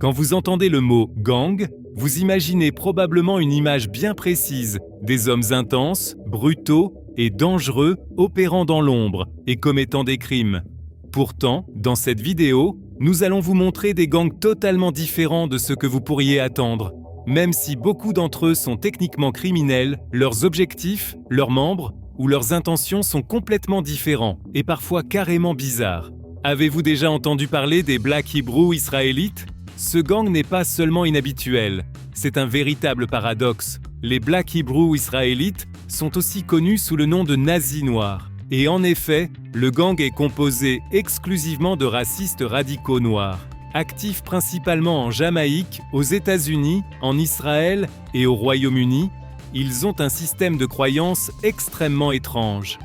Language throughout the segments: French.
Quand vous entendez le mot « gang », vous imaginez probablement une image bien précise des hommes intenses, brutaux et dangereux opérant dans l'ombre et commettant des crimes. Pourtant, dans cette vidéo, nous allons vous montrer des gangs totalement différents de ce que vous pourriez attendre. Même si beaucoup d'entre eux sont techniquement criminels, leurs objectifs, leurs membres ou leurs intentions sont complètement différents et parfois carrément bizarres. Avez-vous déjà entendu parler des Black Hebrew israélites ? Ce gang n'est pas seulement inhabituel, c'est un véritable paradoxe. Les Black Hebrew israélites sont aussi connus sous le nom de nazis noirs. Et en effet, le gang est composé exclusivement de racistes radicaux noirs, actifs principalement en Jamaïque, aux États-Unis, en Israël et au Royaume-Uni. Ils ont un système de croyances extrêmement étrange.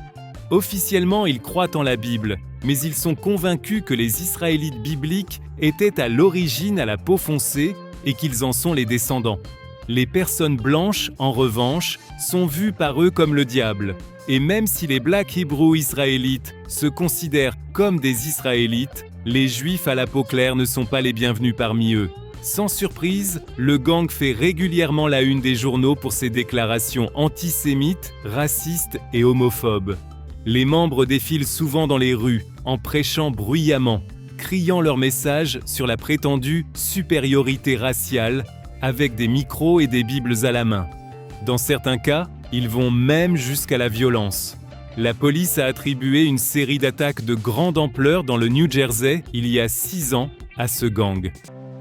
Officiellement, ils croient en la Bible, mais ils sont convaincus que les Israélites bibliques étaient à l'origine à la peau foncée et qu'ils en sont les descendants. Les personnes blanches, en revanche, sont vues par eux comme le diable. Et même si les Black Hebrew israélites se considèrent comme des Israélites, les Juifs à la peau claire ne sont pas les bienvenus parmi eux. Sans surprise, le gang fait régulièrement la une des journaux pour ses déclarations antisémites, racistes et homophobes. Les membres défilent souvent dans les rues, en prêchant bruyamment, criant leurs messages sur la prétendue supériorité raciale, avec des micros et des bibles à la main. Dans certains cas, ils vont même jusqu'à la violence. La police a attribué une série d'attaques de grande ampleur dans le New Jersey il y a 6 ans à ce gang.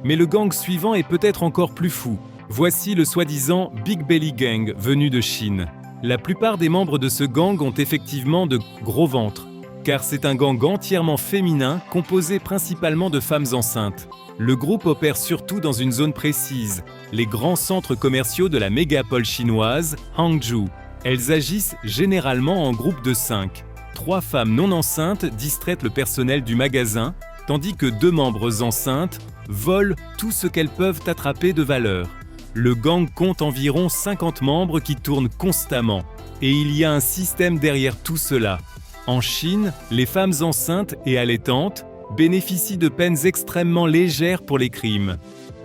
Mais le gang suivant est peut-être encore plus fou. Voici le soi-disant Big Belly Gang venu de Chine. La plupart des membres de ce gang ont effectivement de gros ventres, car c'est un gang entièrement féminin composé principalement de femmes enceintes. Le groupe opère surtout dans une zone précise, les grands centres commerciaux de la mégapole chinoise, Hangzhou. Elles agissent généralement en groupe de 5. 3 femmes non enceintes distraient le personnel du magasin, tandis que 2 membres enceintes volent tout ce qu'elles peuvent attraper de valeur. Le gang compte environ 50 membres qui tournent constamment, et il y a un système derrière tout cela. En Chine, les femmes enceintes et allaitantes bénéficient de peines extrêmement légères pour les crimes.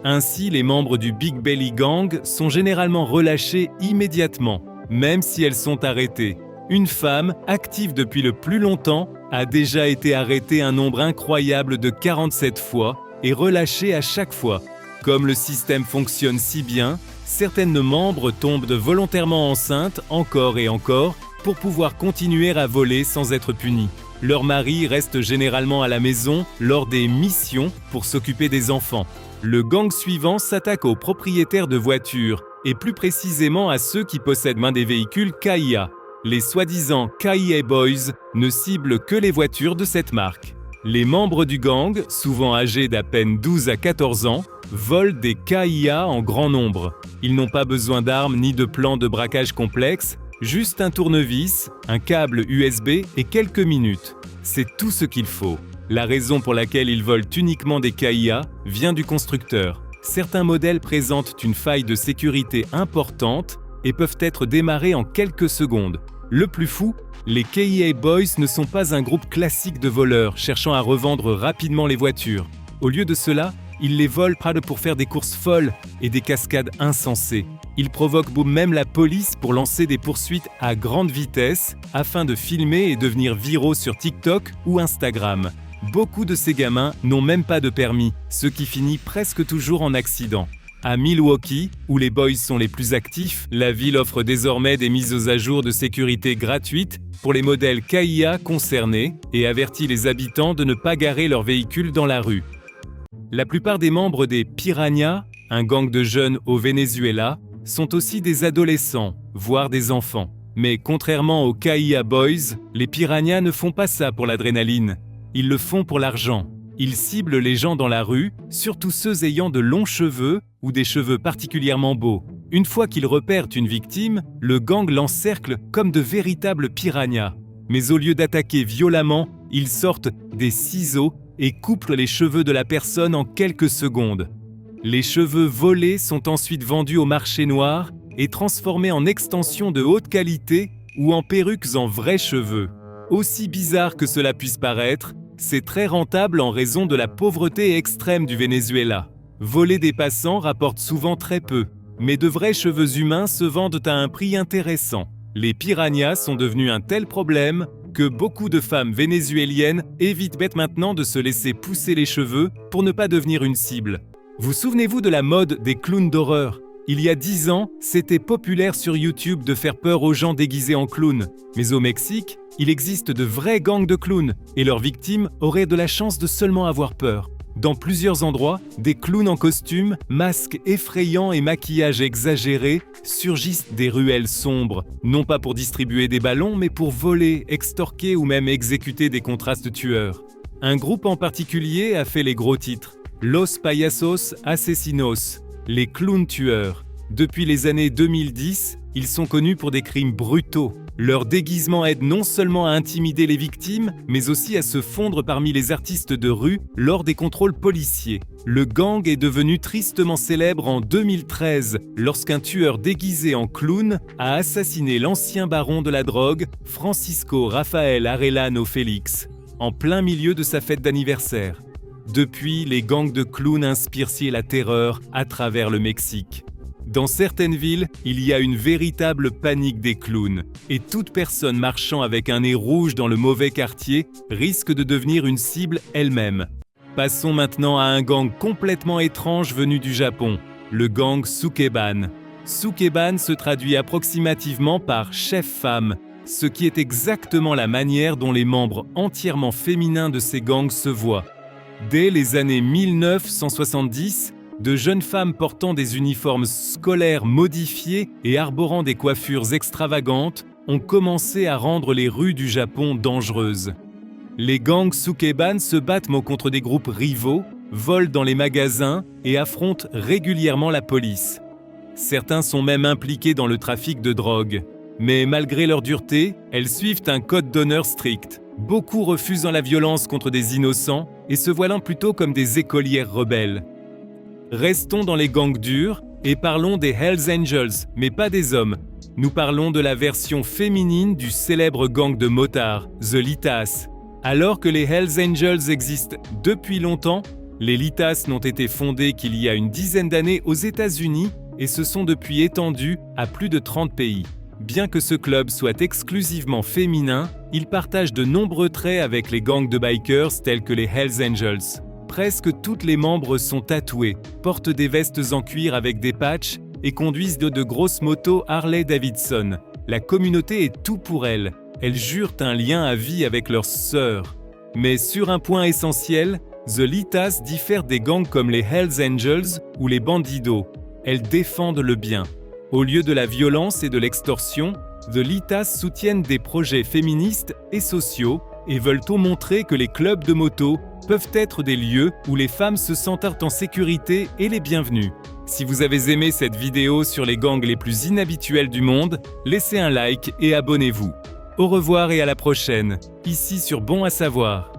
Ainsi, les membres du Big Belly Gang sont généralement relâchés immédiatement, même si elles sont arrêtées. Une femme, active depuis le plus longtemps, a déjà été arrêtée un nombre incroyable de 47 fois et relâchée à chaque fois. Comme le système fonctionne si bien, certaines membres tombent volontairement enceintes encore et encore pour pouvoir continuer à voler sans être punies. Leur mari reste généralement à la maison lors des missions pour s'occuper des enfants. Le gang suivant s'attaque aux propriétaires de voitures, et plus précisément à ceux qui possèdent des véhicules Kia. Les soi-disant Kia Boys ne ciblent que les voitures de cette marque. Les membres du gang, souvent âgés d'à peine 12 à 14 ans, volent des Kia en grand nombre. Ils n'ont pas besoin d'armes ni de plans de braquage complexes, juste un tournevis, un câble USB et quelques minutes. C'est tout ce qu'il faut. La raison pour laquelle ils volent uniquement des Kia vient du constructeur. Certains modèles présentent une faille de sécurité importante et peuvent être démarrés en quelques secondes. Le plus fou, les Kia Boys ne sont pas un groupe classique de voleurs cherchant à revendre rapidement les voitures. Au lieu de cela, ils les volent pour faire des courses folles et des cascades insensées. Ils provoquent même la police pour lancer des poursuites à grande vitesse afin de filmer et devenir viraux sur TikTok ou Instagram. Beaucoup de ces gamins n'ont même pas de permis, ce qui finit presque toujours en accident. À Milwaukee, où les boys sont les plus actifs, la ville offre désormais des mises à jour de sécurité gratuites pour les modèles Kia concernés et avertit les habitants de ne pas garer leurs véhicules dans la rue. La plupart des membres des Piranhas, un gang de jeunes au Venezuela, sont aussi des adolescents, voire des enfants. Mais contrairement aux Kia Boys, les Piranhas ne font pas ça pour l'adrénaline. Ils le font pour l'argent. Ils ciblent les gens dans la rue, surtout ceux ayant de longs cheveux ou des cheveux particulièrement beaux. Une fois qu'ils repèrent une victime, le gang l'encercle comme de véritables piranhas. Mais au lieu d'attaquer violemment, ils sortent des ciseaux et coupent les cheveux de la personne en quelques secondes. Les cheveux volés sont ensuite vendus au marché noir et transformés en extensions de haute qualité ou en perruques en vrais cheveux. Aussi bizarre que cela puisse paraître, c'est très rentable en raison de la pauvreté extrême du Venezuela. Voler des passants rapporte souvent très peu, mais de vrais cheveux humains se vendent à un prix intéressant. Les piranhas sont devenus un tel problème que beaucoup de femmes vénézuéliennes évitent maintenant de se laisser pousser les cheveux pour ne pas devenir une cible. Vous souvenez-vous de la mode des clowns d'horreur ? Il y a 10 ans, c'était populaire sur YouTube de faire peur aux gens déguisés en clowns. Mais au Mexique, il existe de vrais gangs de clowns et leurs victimes auraient de la chance de seulement avoir peur. Dans plusieurs endroits, des clowns en costume, masques effrayants et maquillage exagéré surgissent des ruelles sombres, non pas pour distribuer des ballons, mais pour voler, extorquer ou même exécuter des contrastes tueurs. Un groupe en particulier a fait les gros titres, Los Payasos Asesinos, les clowns tueurs. Depuis les années 2010, ils sont connus pour des crimes brutaux. Leur déguisement aide non seulement à intimider les victimes, mais aussi à se fondre parmi les artistes de rue lors des contrôles policiers. Le gang est devenu tristement célèbre en 2013, lorsqu'un tueur déguisé en clown a assassiné l'ancien baron de la drogue, Francisco Rafael Arellano Félix, en plein milieu de sa fête d'anniversaire. Depuis, les gangs de clowns inspirent la terreur à travers le Mexique. Dans certaines villes, il y a une véritable panique des clowns, et toute personne marchant avec un nez rouge dans le mauvais quartier risque de devenir une cible elle-même. Passons maintenant à un gang complètement étrange venu du Japon, le gang Sukeban. Sukeban se traduit approximativement par « chef-femme », ce qui est exactement la manière dont les membres entièrement féminins de ces gangs se voient. Dès les années 1970, de jeunes femmes portant des uniformes scolaires modifiés et arborant des coiffures extravagantes ont commencé à rendre les rues du Japon dangereuses. Les gangs Sukeban se battent contre des groupes rivaux, volent dans les magasins et affrontent régulièrement la police. Certains sont même impliqués dans le trafic de drogue. Mais malgré leur dureté, elles suivent un code d'honneur strict. Beaucoup refusant la violence contre des innocents et se voilant plutôt comme des écolières rebelles. Restons dans les gangs durs et parlons des Hells Angels, mais pas des hommes. Nous parlons de la version féminine du célèbre gang de motards, The Litas. Alors que les Hells Angels existent depuis longtemps, les Litas n'ont été fondés qu'il y a une dizaine d'années aux États-Unis et se sont depuis étendus à plus de 30 pays. Bien que ce club soit exclusivement féminin, il partage de nombreux traits avec les gangs de bikers tels que les Hells Angels. Presque toutes les membres sont tatouées, portent des vestes en cuir avec des patchs et conduisent de grosses motos Harley-Davidson. La communauté est tout pour elles. Elles jurent un lien à vie avec leurs sœurs. Mais sur un point essentiel, The Litas diffèrent des gangs comme les Hells Angels ou les Bandidos. Elles défendent le bien. Au lieu de la violence et de l'extorsion, The Litas soutiennent des projets féministes et sociaux et veulent montrer que les clubs de moto peuvent être des lieux où les femmes se sentent en sécurité et les bienvenues. Si vous avez aimé cette vidéo sur les gangs les plus inhabituels du monde, laissez un like et abonnez-vous. Au revoir et à la prochaine, ici sur Bon à savoir.